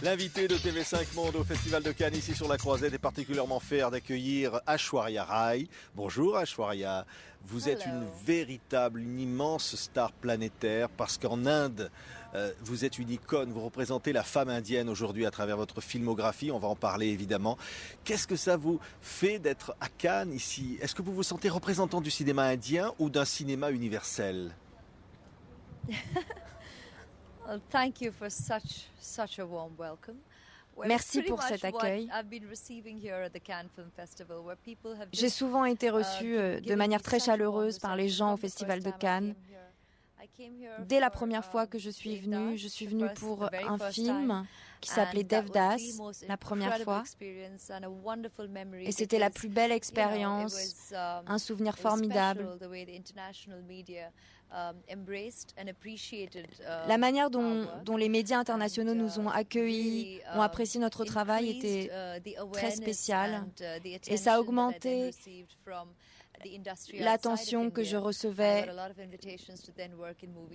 L'invité de TV5 Monde au Festival de Cannes ici sur la Croisette est particulièrement fier d'accueillir Aishwarya Rai. Bonjour Aishwarya, vous êtes une véritable, une immense star planétaire parce qu'en Inde, vous êtes une icône, vous représentez la femme indienne aujourd'hui à travers votre filmographie, on va en parler évidemment. Qu'est-ce que ça vous fait d'être à Cannes ici? Est-ce que vous vous sentez représentant du cinéma indien ou d'un cinéma universel? Merci pour cet accueil. J'ai souvent été reçue de manière très chaleureuse par les gens au Festival de Cannes. Dès la première fois que je suis venue pour un film qui s'appelait Devdas, la première fois. Et c'était la plus belle expérience, un souvenir formidable. La manière dont les médias internationaux nous ont accueillis, ont apprécié notre travail était très spéciale. Et ça a augmenté l'attention que je recevais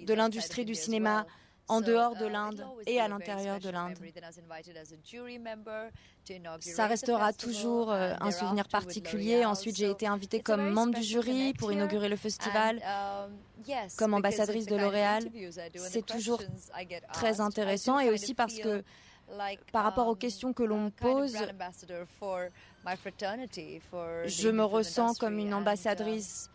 de l'industrie du cinéma en dehors de l'Inde et à l'intérieur de l'Inde. Ça restera toujours un souvenir particulier. Ensuite, j'ai été invitée comme membre du jury pour inaugurer le festival, comme ambassadrice de L'Oréal. C'est toujours très intéressant et aussi parce que par rapport aux questions que l'on me pose, je me ressens comme une ambassadrice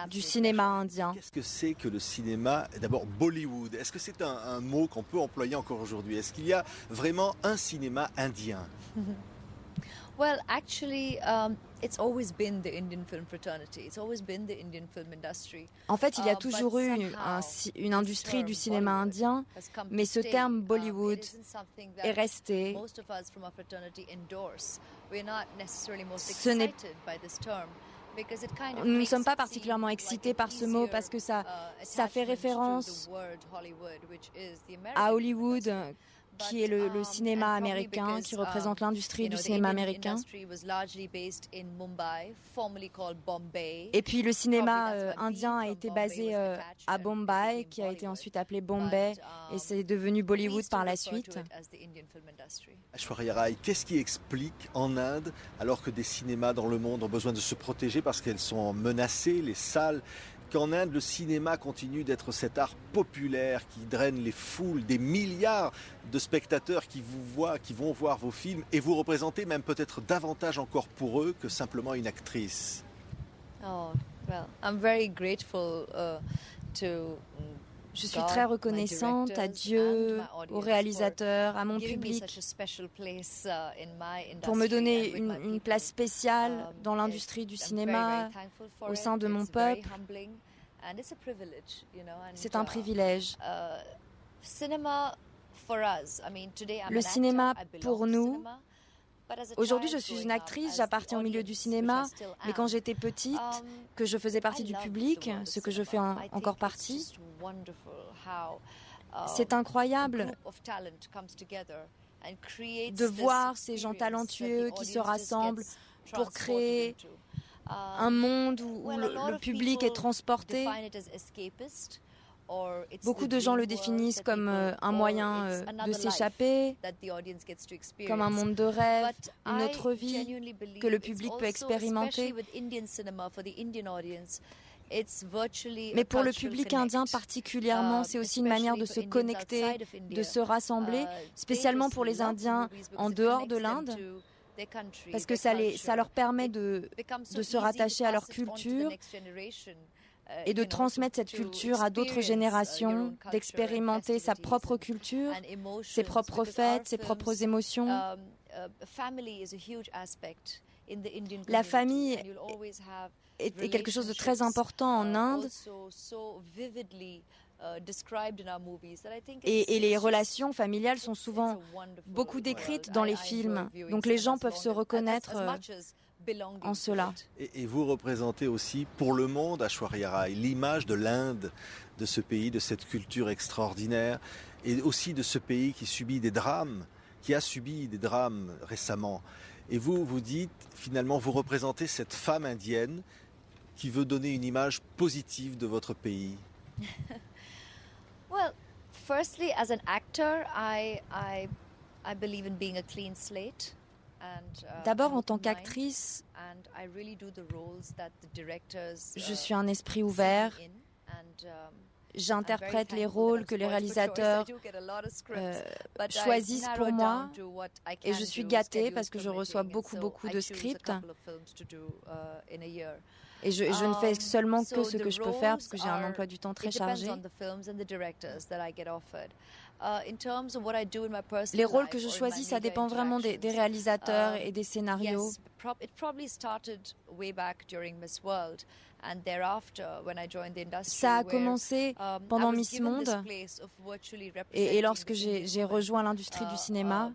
du cinéma indien. Qu'est-ce que c'est que le cinéma, d'abord Bollywood? Est-ce que c'est un mot qu'on peut employer encore aujourd'hui? Est-ce qu'il y a vraiment un cinéma indien? Well, actually, it's always been the Indian film fraternity. It's always been the Indian film industry. En fait, il y a toujours eu une industrie du cinéma indien, mais ce terme Bollywood est resté. Nous ne sommes pas particulièrement excités par ce mot parce que ça fait référence à Hollywood, qui est le cinéma américain, qui représente l'industrie du cinéma américain. Et puis le cinéma indien a été basé à Bombay, qui a été ensuite appelé Bombay, et c'est devenu Bollywood par la suite. Aishwarya Rai, qu'est-ce qui explique en Inde, alors que des cinémas dans le monde ont besoin de se protéger parce qu'elles sont menacées, les salles, qu'en Inde, le cinéma continue d'être cet art populaire qui draine les foules, des milliards de spectateurs qui vous voient, qui vont voir vos films, et vous représentez même peut-être davantage encore pour eux que simplement une actrice? Oh, well, I'm very grateful Je suis très reconnaissante à Dieu, aux réalisateurs, à mon public, pour me donner une place spéciale dans l'industrie du cinéma, au sein de mon peuple. C'est un privilège. Le cinéma, pour nous, aujourd'hui je suis une actrice, j'appartiens au milieu du cinéma, mais quand j'étais petite, que je faisais partie du public, ce que je fais encore partie, c'est incroyable de voir ces gens talentueux qui se rassemblent pour créer un monde où le public est transporté. Beaucoup de gens le définissent comme un moyen de s'échapper, comme un monde de rêve, une autre vie que le public peut expérimenter. Mais pour le public indien particulièrement, c'est aussi une manière de se connecter, de se rassembler, spécialement pour les Indiens en dehors de l'Inde, parce que ça leur permet de se rattacher à leur culture et de transmettre cette culture à d'autres générations, d'expérimenter sa propre culture, ses propres fêtes, ses propres émotions. La famille est quelque chose de très important en Inde. Et les relations familiales sont souvent beaucoup décrites dans les films. Donc les gens peuvent se reconnaître en cela. Et vous représentez aussi pour le monde, Aishwarya Rai, l'image de l'Inde, de ce pays, de cette culture extraordinaire, et aussi de ce pays qui subit des drames, qui a subi des drames récemment. Et vous dites, finalement, vous représentez cette femme indienne qui veut donner une image positive de votre pays. Firstly, as an actor, I believe in being a clean slate. D'abord, en tant qu'actrice, je suis un esprit ouvert. J'interprète les rôles que les réalisateurs choisissent pour moi et je suis gâtée parce que je reçois beaucoup de scripts. Et je ne fais seulement que ce que je peux faire parce que j'ai un emploi du temps très chargé. Les rôles que je choisis, ça dépend vraiment des réalisateurs et des scénarios. Ça a commencé pendant Miss Monde et lorsque j'ai rejoint l'industrie du cinéma.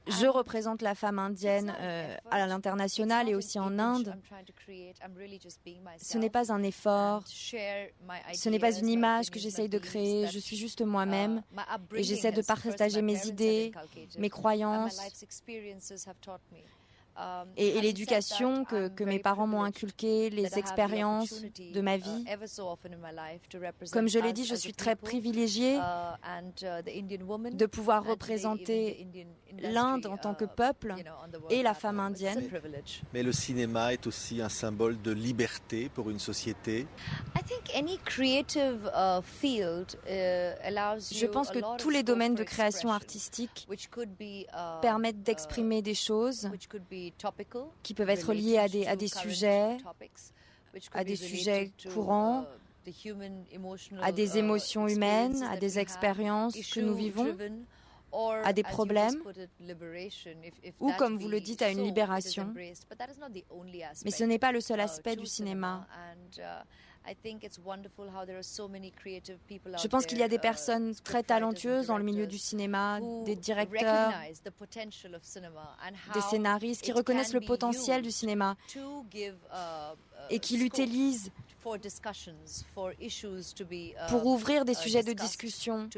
Je représente la femme indienne à l'international et aussi en Inde. Ce n'est pas un effort, ce n'est pas une image que j'essaye de créer, je suis juste moi-même et j'essaie de partager mes idées, mes croyances et l'éducation que mes parents m'ont inculquée, les expériences de ma vie. Comme je l'ai dit, je suis très privilégiée de pouvoir représenter l'Inde en tant que peuple et la femme indienne. Mais le cinéma est aussi un symbole de liberté pour une société. Je pense que tous les domaines de création artistique permettent d'exprimer des choses qui peuvent être liées à des sujets courants, à des émotions humaines, à des expériences que nous vivons, à des problèmes, ou comme vous le dites, à une libération. Mais ce n'est pas le seul aspect du cinéma. Je pense qu'il y a des personnes très talentueuses dans le milieu du cinéma, des directeurs, des scénaristes qui reconnaissent le potentiel du cinéma et qui l'utilisent pour ouvrir des sujets de discussion,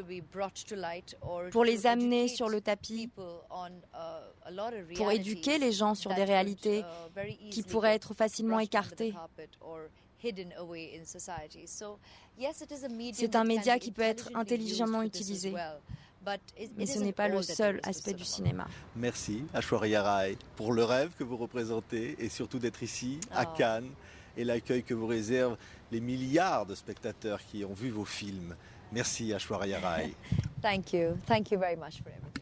pour les amener sur le tapis, pour éduquer les gens sur des réalités qui pourraient être facilement écartées. C'est un média qui peut être intelligemment utilisé, mais ce n'est pas le seul aspect du cinéma. Merci Aishwarya Rai pour le rêve que vous représentez et surtout d'être ici à Cannes et l'accueil que vous réservent les milliards de spectateurs qui ont vu vos films. Merci Aishwarya Rai. Thank you very much for everything.